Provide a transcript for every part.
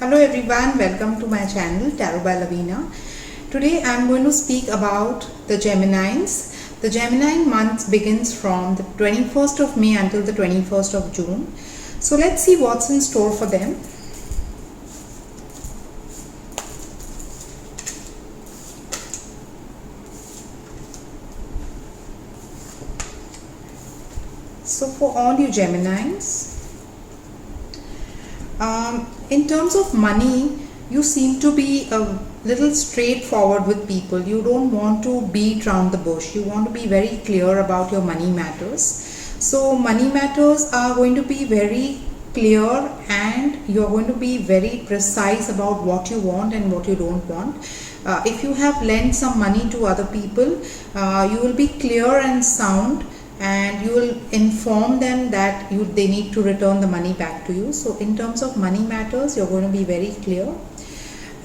Hello everyone, welcome to my channel Tarot by Lavina. Today I am going to speak about the Geminines. The Gemini month begins from the 21st of May until the 21st of June. So let's see what's in store for them. So for all you Geminines, in terms of money, you seem to be a little straightforward with people. You don't want to beat around the bush. You want to be very clear about your money matters. So money matters are going to be very clear, and you're going to be very precise about what you want and what you don't want. If you have lent some money to other people, you will be clear and sound, and you will inform them that they need to return the money back to you. So in terms of money matters, you're going to be very clear.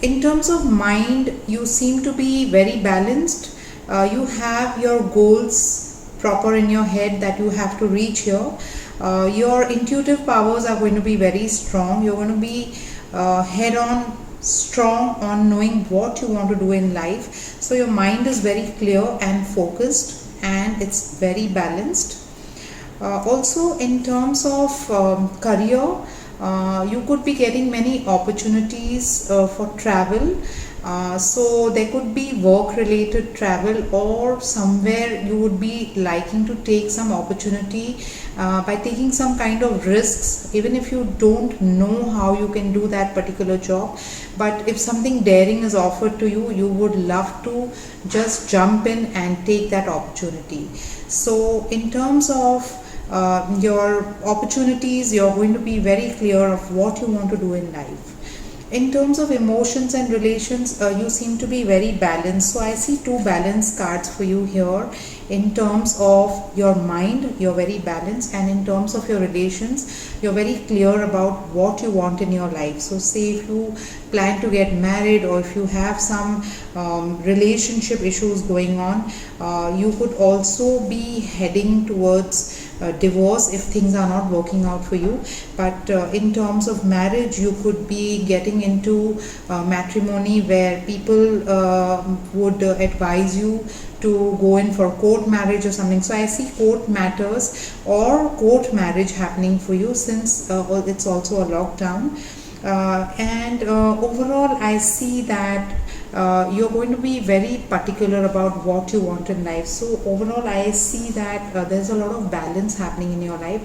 In terms of mind, you seem to be very balanced. You have your goals proper in your head that you have to reach here. Your intuitive powers are going to be very strong. You're going to be head on strong on knowing what you want to do in life. So your mind is very clear and focused, and it's very balanced. Also in terms of career, you could be getting many opportunities for travel. So there could be work related travel, or somewhere you would be liking to take some opportunity by taking some kind of risks, even if you don't know how you can do that particular job. But if something daring is offered to you, you would love to just jump in and take that opportunity. So in terms of your opportunities, you're going to be very clear of what you want to do in life. In terms of emotions and relations, you seem to be very balanced. So I see two balance cards for you here. In terms of your mind, you're very balanced, and in terms of your relations, you're very clear about what you want in your life. So say if you plan to get married, or if you have some relationship issues going on, you could also be heading towards divorce if things are not working out for you. But in terms of marriage, you could be getting into matrimony where people would advise you to go in for court marriage or something. So I see court matters or court marriage happening for you, since it's also a lockdown. And overall I see that you're going to be very particular about what you want in life. So overall I see that there's a lot of balance happening in your life.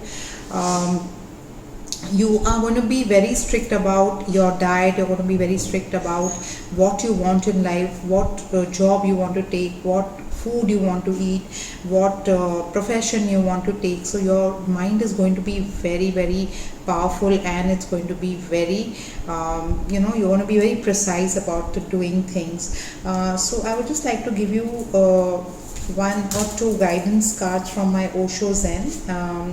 You are going to be very strict about your diet. You're going to be very strict about what you want in life, what job you want to take, what food you want to eat, what profession you want to take. So your mind is going to be very, very powerful, and it's going to be very you're going to be very precise about doing things. So I would just like to give you one or two guidance cards from my Osho Zen.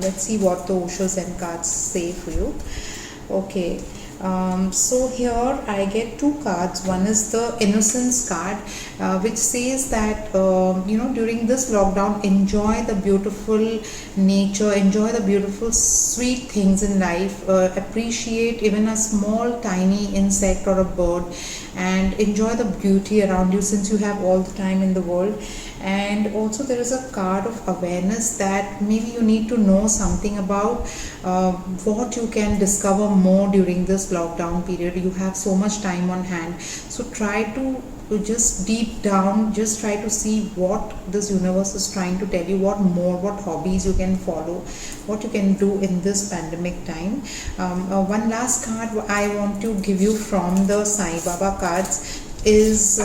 Let's see what the Osho Zen cards say for you. Okay. So here I get two cards. One is the Innocence card, which says that during this lockdown, enjoy the beautiful nature, enjoy the beautiful sweet things in life, appreciate even a small tiny insect or a bird, and enjoy the beauty around you, since you have all the time in the world. And also there is a card of awareness that maybe you need to know something about what you can discover more during this lockdown period. You have so much time on hand, so try to just deep down, just try to see what this universe is trying to tell you, what hobbies you can follow, what you can do in this pandemic time. One last card I want to give you from the Sai Baba cards is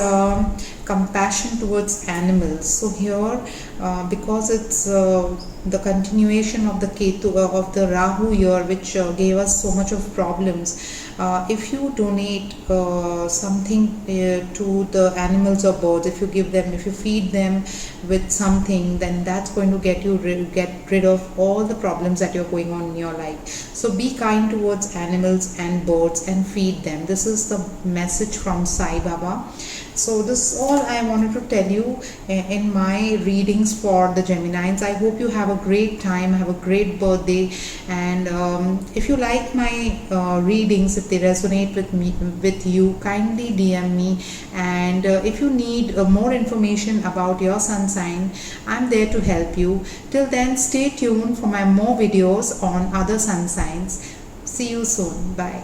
compassion towards animals. So here because it's the continuation of the Ketu of the Rahu year, which gave us so much of problems, if you donate something to the animals or birds, if you feed them with something, then that's going to get rid of all the problems that you're going on in your life. So be kind towards animals and birds and feed them. This is the message from Sai Baba. So this is all I wanted to tell you in my readings for the Geminines. I hope you have a great time, have a great birthday, and if you like my readings, if they resonate with you, kindly DM me. And if you need more information about your sun sign, I'm there to help you. Till then, stay tuned for my more videos on other sun signs. See you soon. Bye.